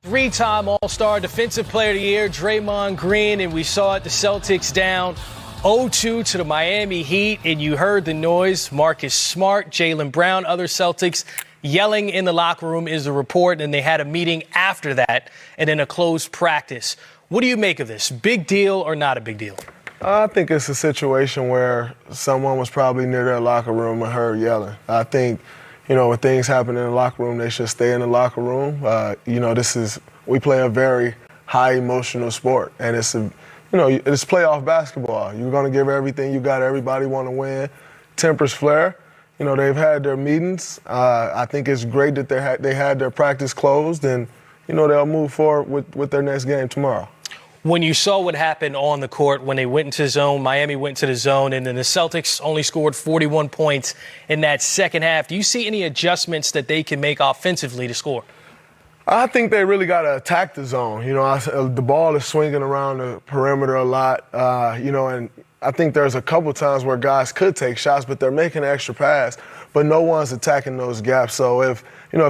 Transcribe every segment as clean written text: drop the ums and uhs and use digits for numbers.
Three-time All-Star Defensive Player of the Year, Draymond Green, and we saw it, the Celtics down 0-2 to the Miami Heat, and you heard the noise. Marcus Smart, Jaylen Brown, other Celtics yelling in the locker room is the report, and they had a meeting after that and then a closed practice. What do you make of this? Big deal or not a big deal? I think it's a situation where someone was probably near their locker room and heard yelling. I think, when things happen in the locker room, they should stay in the locker room. We play a very high emotional sport, and it's playoff basketball. You're going to give everything you got. Everybody want to win. Tempers flare. They've had their meetings. I think it's great that they had their practice closed, and they'll move forward with their next game tomorrow. When you saw what happened on the court when they went into zone, Miami went to the zone, and then the Celtics only scored 41 points in that second half, do you see any adjustments that they can make offensively to score? I think they really got to attack the zone. The ball is swinging around the perimeter a lot, and I think there's a couple times where guys could take shots, but they're making an extra pass, but no one's attacking those gaps. So if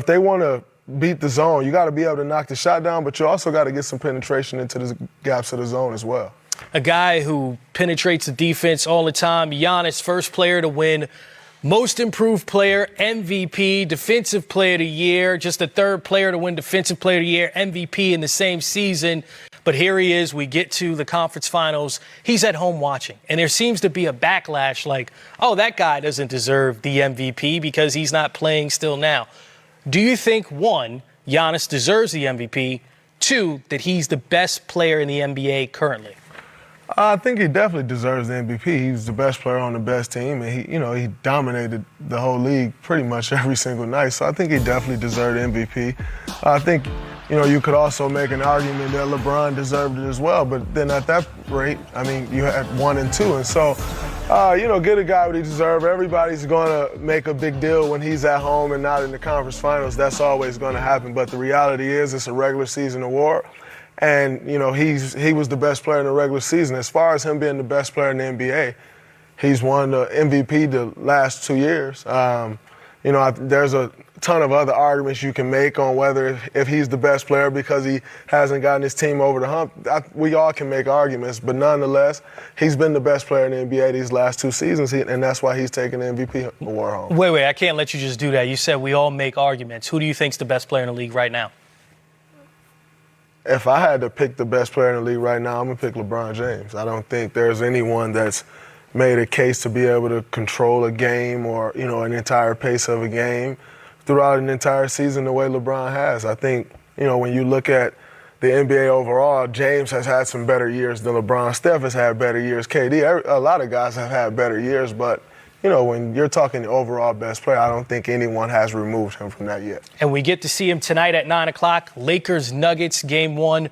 they want to beat the zone, you got to be able to knock the shot down, but you also got to get some penetration into the gaps of the zone as well. A guy who penetrates the defense all the time, Giannis, first player to win Most Improved Player, MVP, Defensive Player of the Year, just the third player to win Defensive Player of the Year, MVP in the same season. But here he is. We get to the conference finals. He's at home watching. And there seems to be a backlash like, oh, that guy doesn't deserve the MVP because he's not playing still now. Do you think, one, Giannis deserves the MVP, two, that he's the best player in the NBA currently? I think he definitely deserves the MVP. He's the best player on the best team, and he dominated the whole league pretty much every single night. So I think he definitely deserved the MVP. I think, you could also make an argument that LeBron deserved it as well. But then at that rate, you had 1 and 2, and so. Get a guy what he deserves. Everybody's going to make a big deal when he's at home and not in the conference finals. That's always going to happen. But the reality is it's a regular season award. And, he was the best player in the regular season. As far as him being the best player in the NBA, he's won the MVP the last 2 years. There's a ton of other arguments you can make on whether if he's the best player because he hasn't gotten his team over the hump. We all can make arguments, but nonetheless, he's been the best player in the NBA these last 2 seasons, and that's why he's taking the MVP award home. Wait, I can't let you just do that. You said we all make arguments. Who do you think's the best player in the league right now? If I had to pick the best player in the league right now, I'm going to pick LeBron James. I don't think there's anyone that's made a case to be able to control a game or, an entire pace of a game throughout an entire season the way LeBron has. I think, when you look at the NBA overall, James has had some better years than LeBron. Steph has had better years. KD, a lot of guys have had better years, but when you're talking the overall best player, I don't think anyone has removed him from that yet. And we get to see him tonight at 9 o'clock. Lakers-Nuggets, Game 1.